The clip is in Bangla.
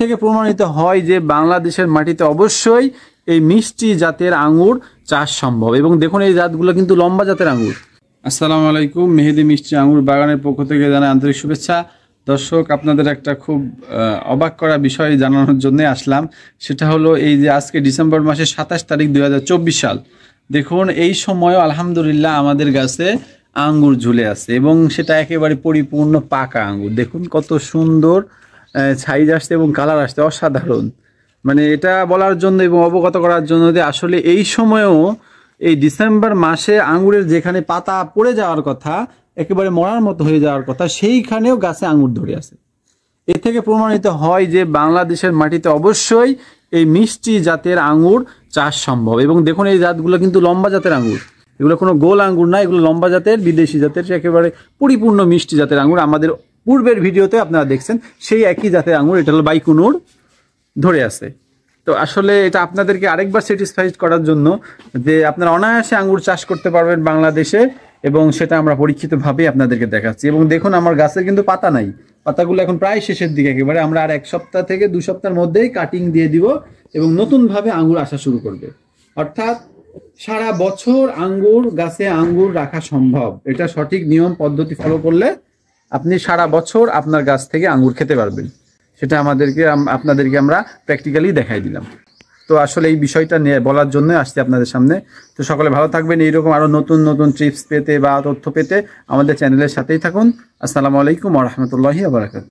থেকে প্রমাণিত হয় যে বাংলাদেশের মাটিতে অবশ্যই এই মিষ্টি জাতের আঙ্গুর চাষ সম্ভব। এবং দেখুন এই জাতগুলো কিন্তু লম্বা জাতের আঙ্গুর। আসসালামু আলাইকুম, মেহেদি মিষ্টি আঙ্গুর বাগানের পক্ষ থেকে জানাই আন্তরিক শুভেচ্ছা। দর্শক, আপনাদের একটা খুব অবাক করা বিষয় জানানোর জন্য আসলাম। সেটা হলো এই যে আজকে ডিসেম্বর মাসের 27 তারিখ 2024 সাল। দেখুন এই সময়ও আলহামদুলিল্লাহ আমাদের গাছে আঙ্গুর ঝুলে আছে এবং সেটা একেবারে পরিপূর্ণ পাকা আঙ্গুর। দেখুন কত সুন্দর সাইজ আসছে এবং কালার আসছে, অসাধারণ। মানে এটা বলার জন্য এবং অবগত করার জন্য যে আসলে এই সময়েও এই ডিসেম্বর মাসে আঙ্গুরের যেখানে পাতা পড়ে যাওয়ার কথা, একেবারে মরার মতো হয়ে যাওয়ার কথা, সেইখানেও গাছে আঙ্গুর ধরে আছে। এ থেকে প্রমাণিত হয় যে বাংলাদেশের মাটিতে অবশ্যই এই মিষ্টি জাতের আঙ্গুর চাষ সম্ভব। এবং দেখুন এই জাতগুলো কিন্তু লম্বা জাতের আঙ্গুর, এগুলো কোনো গোল আঙ্গুর না, এগুলো লম্বা জাতের বিদেশি জাতের, একেবারে পরিপূর্ণ মিষ্টি জাতের আঙ্গুর। আমাদের পূর্বের ভিডিওতে আপনারা দেখছেন সেই একই জাতের আঙ্গুর, এটা হলো বাইকুনুর, ধরে আছে। তো আসলে এটা আপনাদেরকে আরেকবার স্যাটিসফাইড করার জন্য যে আপনারা অনায়াসে আঙ্গুর চাষ করতে পারবেন বাংলাদেশে, এবং সেটা আমরা পরীক্ষিতভাবে আপনাদেরকে দেখাচ্ছি। এবং দেখুন আমার গাছের কিন্তু পাতা নাই, পাতাগুলো এখন প্রায় শেষের দিকে, একেবারে আমরা আর 1 সপ্তাহ থেকে 2 সপ্তাহের মধ্যেই কাটিং দিয়ে দিব এবং নতুনভাবে আঙ্গুর আসা শুরু করবে। অর্থাৎ সারা বছর আঙ্গুর গাছে আঙ্গুর রাখা সম্ভব। এটা সঠিক নিয়ম পদ্ধতি ফলো করলে আপনি সারা বছর আপনার গাছ থেকে আঙ্গুর খেতে পারবেন। সেটা আপনাদেরকে আমরা প্র্যাকটিক্যালি দেখাই দিলাম। তো আসলে এই বিষয়টা নিয়ে বলার জন্য আসছি আপনাদের সামনে। তো সকলে ভালো থাকবেন। এইরকম আরো নতুন নতুন টিপস পেতে বা তথ্য পেতে আমাদের চ্যানেলের সাথেই থাকুন। আসসালামু আলাইকুম ওয়া রাহমাতুল্লাহি ওয়া বারাকাতুহু।